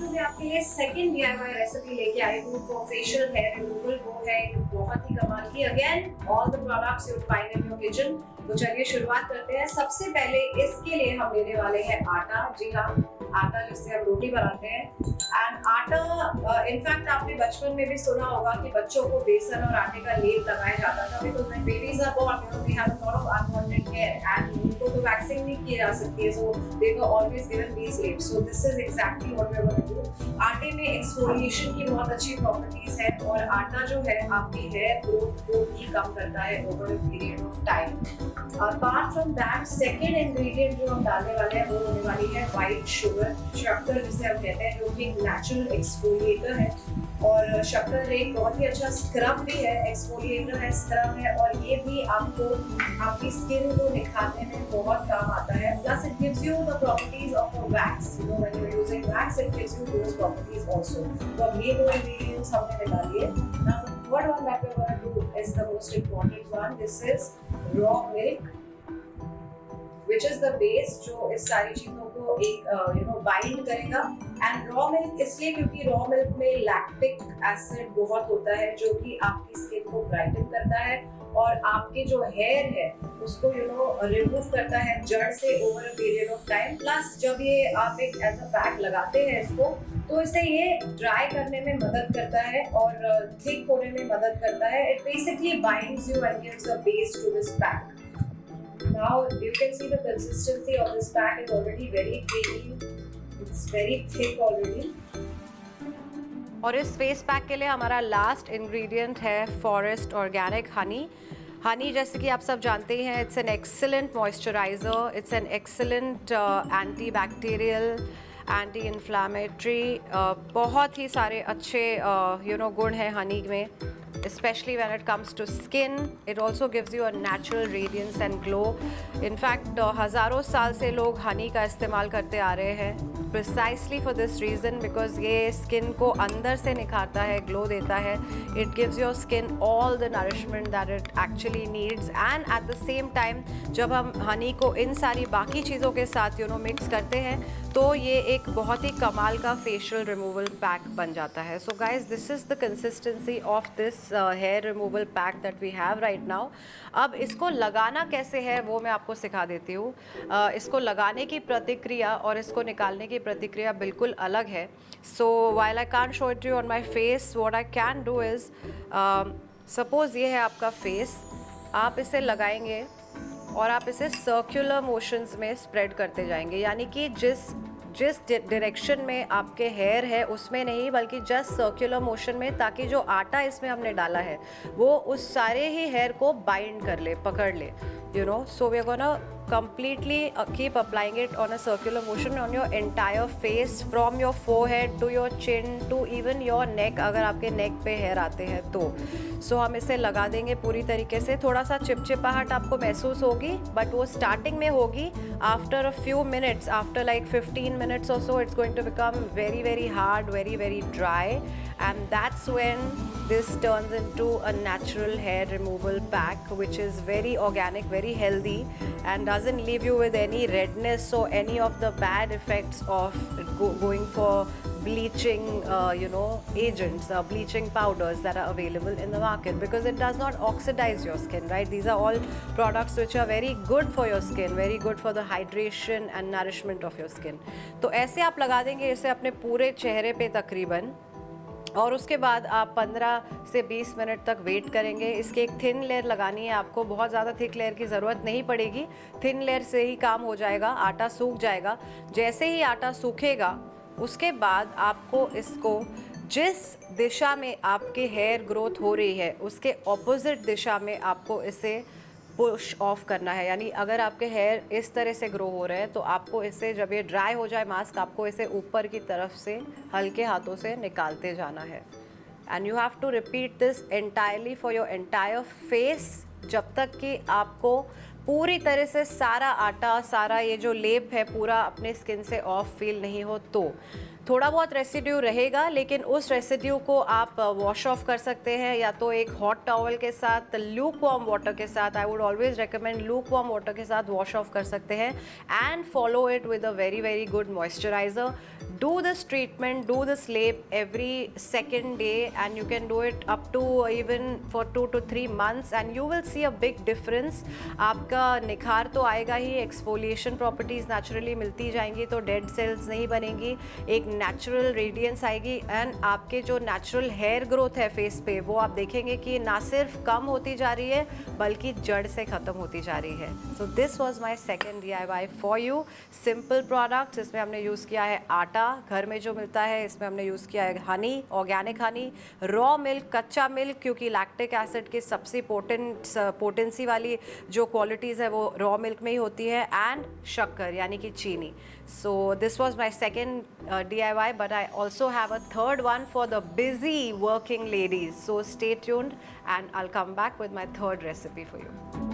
तो मैं आपके लिए सेकंड DIY रेसिपी लेके आई हूँ फॉर फेशियल हेयर रिमूवल। वो है एक बहुत ही कमाल की, again all the products you find in your kitchen. तो चलिए शुरुआत करते हैं। सबसे पहले इसके लिए हम लेने वाले हैं आटा। जी हाँ, आटा जिससे हम रोटी बनाते हैं। एंड आटा इनफैक्ट आपने बचपन में भी सुना होगा कि बच्चों को बेसन और आटे का लेप लगाया जाता था, because when babies are born you know they have a lot of unwanted hair and उनको तो वैक्सिंग नहीं की जा सकती है, so they were always given these लेप्स। So this is exactly what we are going to do. आटे में एक्सफोलिएशन की बहुत अच्छी प्रॉपर्टीज है और आटा जो है आपकी हेयर ग्रोथ को भी कम करता है over a period of time. Apart from that, second ingredient जो हम डालने वाले हैं वो होने वाली है व्हाइट शुगर, शक्कर जिसे हम कहते हैं, जो कि एक नेचुरल एक्सफोलिएटर है। और शक्कर एक बहुत ही अच्छा स्क्रब भी है, एक्सफोलिएटर है, स्क्रब है, और ये भी आपको आपकी स्किन को निखारने में बहुत काम आता है। Plus it gives you the properties of a wax, you know when you are using wax it gives you those properties also. तो अब ये दो इंग्रेडिएंट्स हमने निकाल लिए। Now the third one that we are going to do is the most important one. This is raw milk which is the base जो इस सारी चीजों को एक बाइंड करेगा। एंड रॉ मिल्क इसलिए क्योंकि रॉ मिल्क में लैक्टिक एसिड बहुत होता है जो कि आपकी स्किन को ब्राइटन करता है और आपके जो हेयर है उसको रिमूव करता है जड़ से over a period of time. Plus जब ये आप एक एज अ पैक लगाते हैं इसको, तो इसे ये ड्राई करने में मदद करता है और थिक होने में मदद करता है। It basically binds you and gives a base to this pack. Now you can see the consistency of this pack is already very creamy. It's very thick already. और इस फेस पैक के लिए हमारा लास्ट इंग्रेडिएंट है forest organic honey. Honey जैसे कि आप सब जानते हैं, it's an excellent moisturiser, it's an excellent anti bacterial, anti inflammatory, बहुत ही सारे अच्छे गुण हैं हनी में, especially when it comes to skin. It also gives you a natural radiance and glow. In fact, हज़ारों साल से लोग हनी का इस्तेमाल करते आ रहे हैं precisely for this reason, because ये स्किन को अंदर से निखारता है, ग्लो देता है. It gives your skin all the nourishment that it actually needs, and at the same time जब हम हनी को इन सारी बाकी चीज़ों के साथ मिक्स करते हैं तो ये एक बहुत ही कमाल का फेशियल रिमूवल पैक बन जाता है. So guys, this is the consistency of this hair removal pack that we have right now. अब इसको लगाना कैसे है वो मैं आपको सिखा देती हूँ. इसको लगाने की प्रतिक्रिया और इसको निकालने की प्रतिक्रिया बिल्कुल अलग है. सो while I can't show it you on my face, what I can do is, suppose ये है आपका फेस, आप इसे लगाएंगे और आप इसे सर्कुलर मोशंस में स्प्रेड करते जाएंगे, यानी कि जिस डायरेक्शन में आपके हेयर है उसमें नहीं, बल्कि जस्ट सर्कुलर मोशन में, ताकि जो आटा इसमें हमने डाला है वो उस सारे ही हेयर को बाइंड कर ले, पकड़ ले, so we are gonna completely keep applying it on a circular motion on your entire face, from your forehead to your chin to even your neck, अगर आपके neck पे हेयर आते हैं तो. सो हम इसे लगा देंगे पूरी तरीके से. थोड़ा सा चिपचिपाहट आपको महसूस होगी, बट वो स्टार्टिंग में होगी. After a few minutes, after like 15 minutes or so, it's going to become very very hard, very very dry, and that's when this turns into a natural hair removal pack, which is very organic, very healthy, and doesn't leave you with any redness or any of the bad effects of going for bleaching agents, bleaching powders that are available in the market, because it does not oxidize your skin, right? These are all products which are very good for your skin, very good for the hydration and nourishment of your skin. तो ऐसे आप लगा देंगे इसे अपने पूरे चेहरे पे तकरीबन, और उसके बाद आप 15 से 20 मिनट तक वेट करेंगे. इसकी एक थिन लेयर लगानी है आपको, बहुत ज़्यादा थिक लेयर की ज़रूरत नहीं पड़ेगी. थिन लेयर से ही काम हो जाएगा, आटा सूख जाएगा. जैसे ही आटा सूखेगा उसके बाद आपको इसको जिस दिशा में आपके हेयर ग्रोथ हो रही है उसके ऑपोजिट दिशा में आपको इसे पुश ऑफ करना है. यानी अगर आपके हेयर इस तरह से ग्रो हो रहे हैं तो आपको इसे, जब ये ड्राई हो जाए मास्क, आपको इसे ऊपर की तरफ से हल्के हाथों से निकालते जाना है. And you have to repeat this entirely for your entire face, जब तक कि आपको पूरी तरह से सारा आटा, सारा ये जो लेप है पूरा अपने स्किन से ऑफ फील नहीं हो तो. थोड़ा बहुत रेसिड्यू रहेगा, लेकिन उस रेसिड्यू को आप वॉश ऑफ कर सकते हैं या तो एक हॉट टॉवल के साथ, लूक वार्म वाटर के साथ। I would always recommend lukewarm water के साथ वॉश ऑफ कर सकते हैं and follow it with a very very good moisturizer. Do this treatment, do this step every second day and you can do it up to even for 2 to 3 months and you will see a big difference. आपका निखार तो आएगा ही, exfoliation properties naturally मिलती जाएंगी, तो dead cells नहीं बनेंगी, एक नेचुरल रेडियंस आएगी एंड आपके जो नेचुरल हेयर ग्रोथ है फेस पे, वो आप देखेंगे कि ना सिर्फ कम होती जा रही है बल्कि जड़ से ख़त्म होती जा रही है। So this was my second DIY for you. Simple products, इसमें हमने यूज़ किया है आटा घर में जो मिलता है, इसमें हमने यूज़ किया है Honey, organic honey, raw milk, कच्चा मिल्क, क्योंकि लैक्टिक एसिड की सबसे पोटेंसी वाली जो क्वालिटीज़ है वो रॉ मिल्क में ही होती है, एंड शक्कर यानी कि चीनी। So this was my second DIY, but I also have a third one for the busy working ladies. So stay tuned and I'll come back with my third recipe for you.